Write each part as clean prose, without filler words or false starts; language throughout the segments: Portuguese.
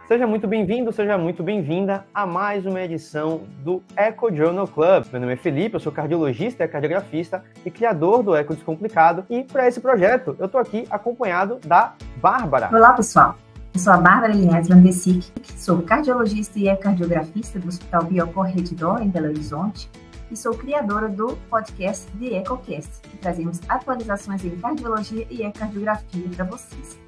Seja muito bem-vindo, seja muito bem-vinda a mais uma edição do Eco Journal Club. Meu nome é Felipe, eu sou cardiologista e cardiografista e criador do Eco Descomplicado. E para esse projeto, eu estou aqui acompanhado da Bárbara. Olá, pessoal. Eu sou a Bárbara Linhares Landesic, sou cardiologista e cardiografista do Hospital Biocor Redditor, em Belo Horizonte, e sou criadora do podcast The EcoCast, que trazemos atualizações em cardiologia e cardiografia para vocês.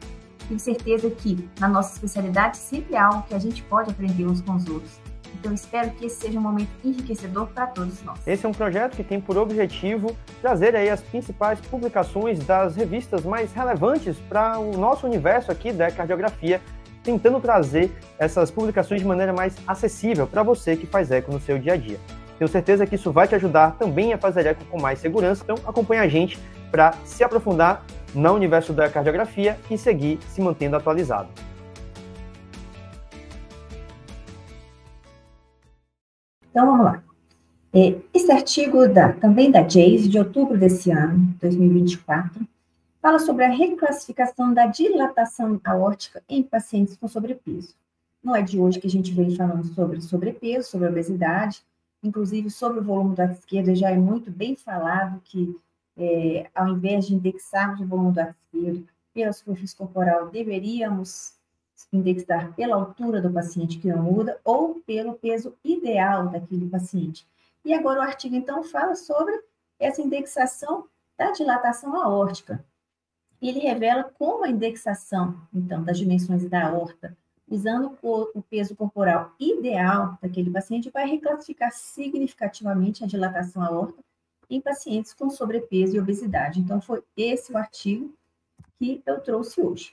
Tenho certeza que, na nossa especialidade, sempre há algo que a gente pode aprender uns com os outros. Então, espero que esse seja um momento enriquecedor para todos nós. Esse é um projeto que tem por objetivo trazer aí as principais publicações das revistas mais relevantes para o nosso universo aqui da cardiografia, tentando trazer essas publicações de maneira mais acessível para você que faz eco no seu dia a dia. Tenho certeza que isso vai te ajudar também a fazer eco com mais segurança, então acompanha a gente para se aprofundar no universo da cardiografia e seguir se mantendo atualizado. Então, vamos lá. Esse artigo também da JACE, de outubro desse ano, 2024, fala sobre a reclassificação da dilatação aórtica em pacientes com sobrepeso. Não é de hoje que a gente vem falando sobre sobrepeso, sobre obesidade, inclusive sobre o volume do ato esquerdo já é muito bem falado que ao invés de indexarmos o volume do ato esquerdo pela superfície corporal, deveríamos indexar pela altura do paciente, que não muda, ou pelo peso ideal daquele paciente. E agora o artigo, então, fala sobre essa indexação da dilatação aórtica. Ele revela como a indexação, então, das dimensões da aorta, usando o peso corporal ideal daquele paciente, vai reclassificar significativamente a dilatação aórtica em pacientes com sobrepeso e obesidade. Então, foi esse o artigo que eu trouxe hoje.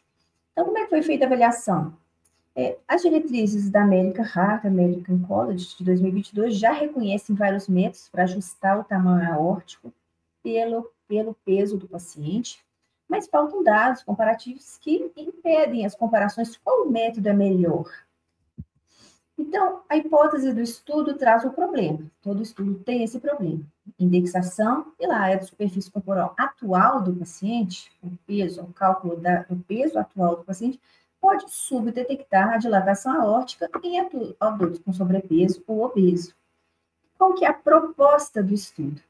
Então, como é que foi feita a avaliação? As diretrizes da American Heart, American College, de 2022, já reconhecem vários métodos para ajustar o tamanho aórtico pelo peso do paciente, mas faltam dados comparativos que impedem as comparações. Qual método é melhor? Então, a hipótese do estudo traz o problema. Todo estudo tem esse problema. Indexação pela área de superfície corporal atual do paciente, o cálculo do peso atual do paciente, pode subdetectar a dilatação aórtica em adultos com sobrepeso ou obeso. Qual que é a proposta do estudo?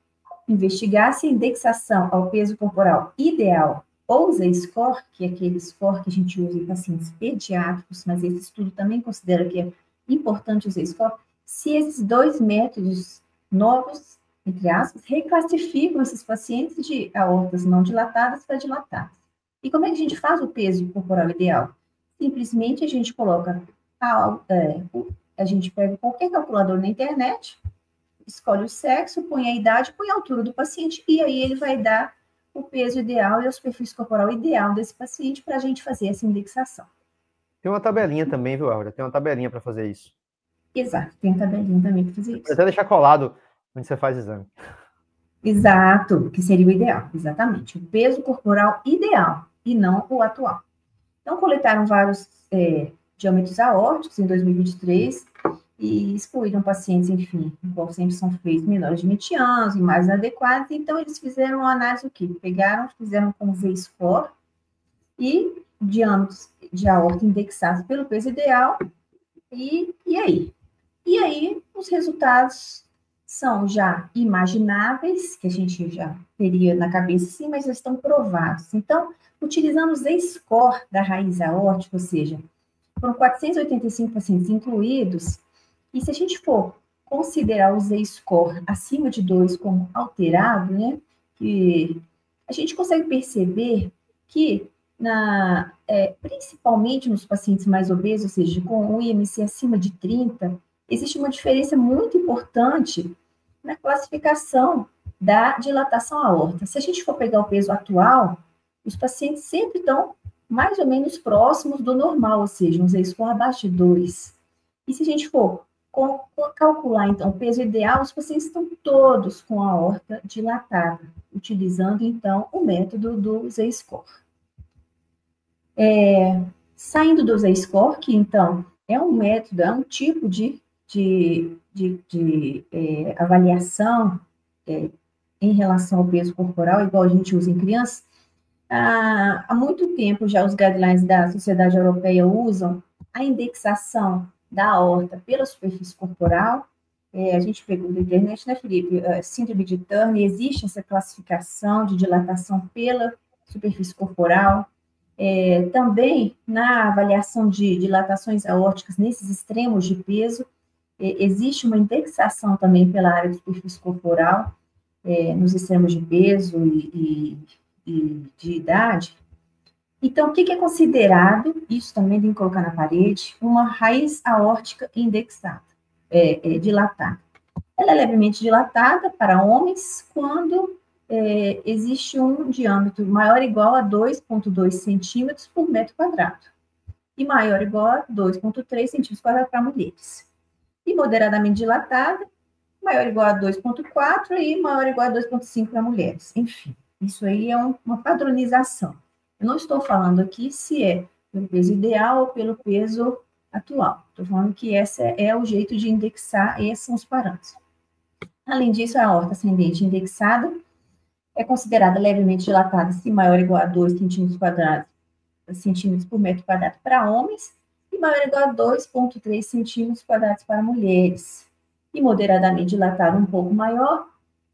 Investigar se a indexação ao peso corporal ideal ou Z-score, que é aquele score que a gente usa em pacientes pediátricos, mas esse estudo também considera que é importante o Z-score, se esses dois métodos novos, entre aspas, reclassificam esses pacientes de aortas não dilatadas para dilatadas. E como é que a gente faz o peso corporal ideal? Simplesmente a gente coloca, a gente pega qualquer calculador na internet, escolhe o sexo, põe a idade, põe a altura do paciente, e aí ele vai dar o peso ideal e a superfície corporal ideal desse paciente para a gente fazer essa indexação. Tem uma tabelinha também, viu, Aura? Tem uma tabelinha para fazer isso. Exato, tem uma tabelinha também para fazer isso. Pode até deixar colado onde você faz o exame. Exato, que seria o ideal, exatamente. O peso corporal ideal e não o atual. Então, coletaram vários diâmetros aórticos em 2023 e excluíram pacientes, enfim, igual sempre são feitos, menores de 20 anos e mais adequados. Então, eles fizeram uma análise o quê? Fizeram com Z-score e diâmetros de aorta indexados pelo peso ideal. E aí? E aí, os resultados são já imagináveis, que a gente já teria na cabeça, sim, mas já estão provados. Então, utilizando o Z-score da raiz aórtica, ou seja, foram 485 pacientes incluídos, e se a gente for considerar o Z-score acima de 2 como alterado, né, que a gente consegue perceber que, principalmente nos pacientes mais obesos, ou seja, com o IMC acima de 30, existe uma diferença muito importante na classificação da dilatação aórtica. Se a gente for pegar o peso atual, os pacientes sempre estão mais ou menos próximos do normal, ou seja, um Z-score abaixo de 2. E se a gente for calcular, então, o peso ideal, os pacientes estão todos com a aorta dilatada, utilizando, então, o método do Z-score. Saindo do Z-score, que, então, é um método, é um tipo de avaliação em relação ao peso corporal, igual a gente usa em crianças. Há muito tempo já os guidelines da Sociedade Europeia usam a indexação da aorta pela superfície corporal. A gente pegou da internet, né, Felipe? Síndrome de Turner, existe essa classificação de dilatação pela superfície corporal. Também, na avaliação de dilatações aórticas nesses extremos de peso, existe uma indexação também pela área de superfície corporal, nos extremos de peso e de idade. Então, o que é considerado, isso também tem que colocar na parede, uma raiz aórtica indexada, dilatada. Ela é levemente dilatada para homens quando existe um diâmetro maior ou igual a 2,2 centímetros por metro quadrado e maior ou igual a 2,3 centímetros quadrados para mulheres. E moderadamente dilatada, maior ou igual a 2,4 e maior ou igual a 2,5 para mulheres. Enfim, isso aí é uma padronização. Eu não estou falando aqui se é pelo peso ideal ou pelo peso atual. Estou falando que esse é o jeito de indexar, esses são os parâmetros. Além disso, a aorta ascendente indexada é considerada levemente dilatada se maior ou igual a 2 centímetros por metro quadrado para homens e maior ou igual a 2,3 centímetros quadrados para mulheres. E moderadamente dilatada um pouco maior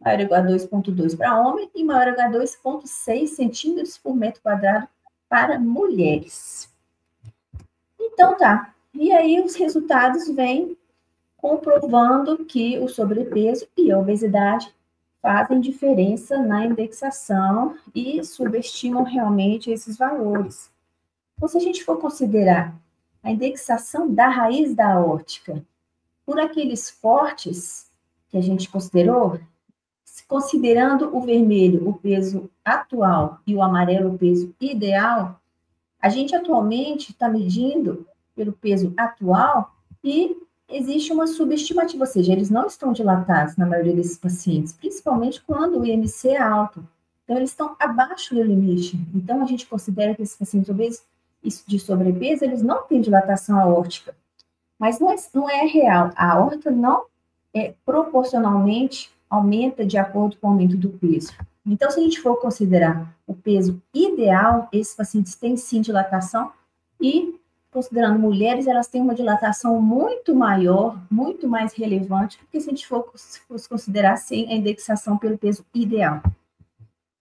ou igual a 2,2 para homem e maior ou igual a 2,6 centímetros por metro quadrado para mulheres. Então, tá. E aí os resultados vêm comprovando que o sobrepeso e a obesidade fazem diferença na indexação e subestimam realmente esses valores. Então, se a gente for considerar a indexação da raiz da aórtica por aqueles cortes que a gente considerou, considerando o vermelho o peso atual e o amarelo o peso ideal, a gente atualmente está medindo pelo peso atual e existe uma subestimativa, ou seja, eles não estão dilatados na maioria desses pacientes, principalmente quando o IMC é alto. Então, eles estão abaixo do limite. Então, a gente considera que esses pacientes obesos de sobrepeso, eles não têm dilatação aórtica. Mas não é real. A aorta não proporcionalmente aumenta de acordo com o aumento do peso. Então, se a gente for considerar o peso ideal, esses pacientes têm sim dilatação e, considerando mulheres, elas têm uma dilatação muito maior, muito mais relevante, porque se a gente for considerar, sim, a indexação pelo peso ideal.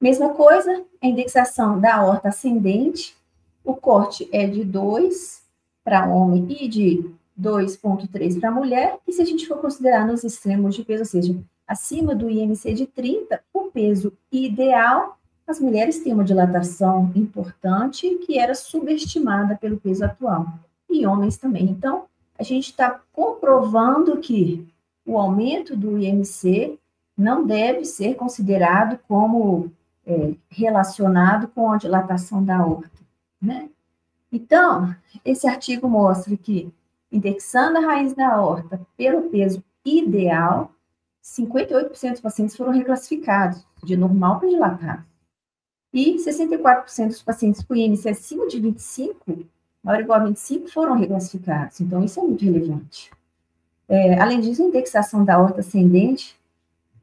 Mesma coisa, a indexação da aorta ascendente, o corte é de 2 para homem e de 2,3 para mulher, e se a gente for considerar nos extremos de peso, ou seja, acima do IMC de 30, o peso ideal, as mulheres têm uma dilatação importante que era subestimada pelo peso atual, e homens também. Então, a gente está comprovando que o aumento do IMC não deve ser considerado como relacionado com a dilatação da aorta, né? Então, esse artigo mostra que, indexando a raiz da aorta pelo peso ideal, 58% dos pacientes foram reclassificados de normal para dilatado. E 64% dos pacientes com IMC acima de 25, maior ou igual a 25, foram reclassificados. Então, isso é muito relevante. Além disso, a indexação da aorta ascendente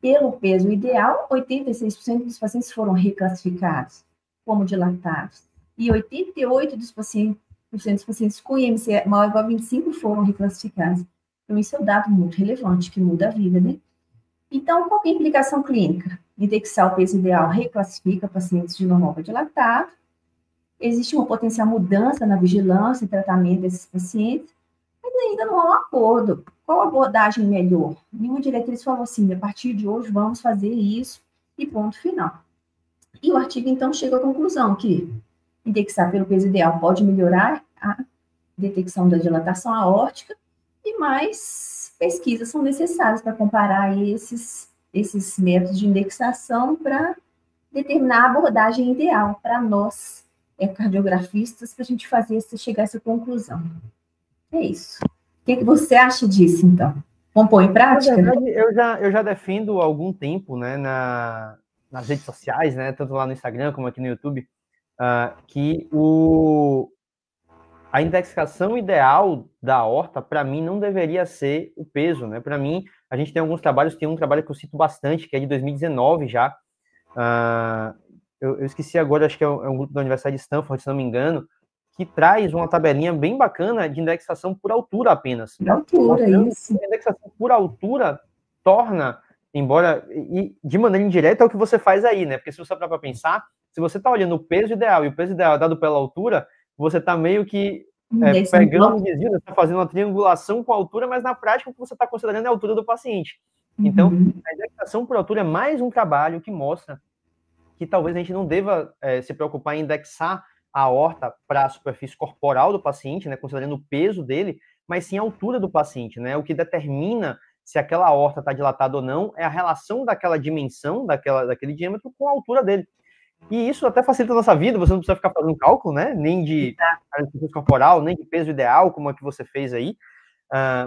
pelo peso ideal, 86% dos pacientes foram reclassificados como dilatados. E 88% dos pacientes com IMC maior ou igual a 25 foram reclassificados. Então, isso é um dado muito relevante, que muda a vida, né? Então, qual é a implicação clínica? Indexar o peso ideal reclassifica pacientes de normal para dilatado. Existe uma potencial mudança na vigilância e tratamento desses pacientes, mas ainda não há um acordo. Qual a abordagem melhor? Nenhuma diretriz falou assim, a partir de hoje vamos fazer isso e ponto final. E o artigo, então, chega à conclusão que indexar pelo peso ideal pode melhorar a detecção da dilatação aórtica e mais pesquisas são necessárias para comparar esses métodos de indexação para determinar a abordagem ideal para nós, cardiografistas, para a gente chegar a essa conclusão. É isso. O que você acha disso, então? Vamos pôr em prática? Na verdade, eu já defendo há algum tempo, né, nas redes sociais, né, tanto lá no Instagram como aqui no YouTube, que a indexação ideal da aorta, para mim, não deveria ser o peso, né? Para mim, a gente tem alguns trabalhos, tem um trabalho que eu cito bastante, que é de 2019 já. Eu esqueci agora, acho que é um grupo da Universidade de Stanford, se não me engano, que traz uma tabelinha bem bacana de indexação por altura apenas. Por altura, isso. A indexação por altura torna, embora, e de maneira indireta, é o que você faz aí, né? Porque se você parar para pensar, se você está olhando o peso ideal, e o peso ideal é dado pela altura, você está meio que pegando um desvio, está fazendo uma triangulação com a altura, mas na prática o que você está considerando é a altura do paciente. Então, a indexação por altura é mais um trabalho que mostra que talvez a gente não deva se preocupar em indexar a aorta para a superfície corporal do paciente, né, considerando o peso dele, mas sim a altura do paciente, né? O que determina se aquela aorta está dilatada ou não é a relação daquela dimensão, daquele diâmetro com a altura dele. E isso até facilita a nossa vida, você não precisa ficar fazendo cálculo, né? Nem de superfície corporal, nem de peso ideal, como é que você fez aí.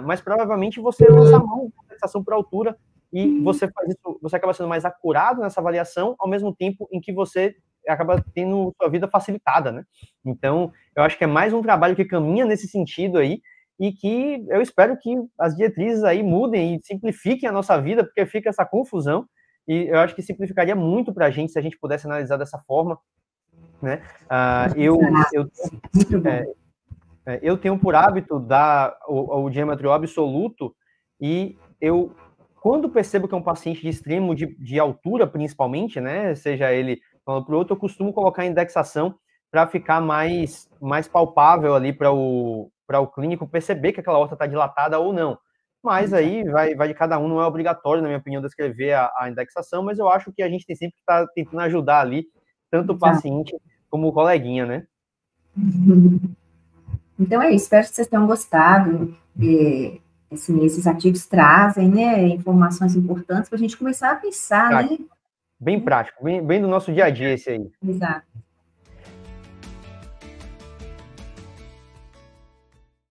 Mas provavelmente você lança a mão com indexação por altura e você faz isso, você acaba sendo mais acurado nessa avaliação, ao mesmo tempo em que você acaba tendo sua vida facilitada, né? Então, eu acho que é mais um trabalho que caminha nesse sentido aí, e que eu espero que as diretrizes aí mudem e simplifiquem a nossa vida, porque fica essa confusão, e eu acho que simplificaria muito para a gente se a gente pudesse analisar dessa forma, né? Eu tenho por hábito dar o diâmetro absoluto, e eu, quando percebo que é um paciente de extremo de altura, principalmente, né, seja ele falando para o outro, eu costumo colocar a indexação para ficar mais palpável ali para o clínico perceber que aquela aorta está dilatada ou não. Mas aí vai de cada um, não é obrigatório, na minha opinião, descrever a indexação, mas eu acho que a gente tem sempre que estar tentando ajudar ali, tanto o paciente como o coleguinha, né? Então é isso, espero que vocês tenham gostado. Assim, esses artigos trazem, né, informações importantes para a gente começar a pensar, né? Bem prático, bem do nosso dia a dia esse aí. Exato.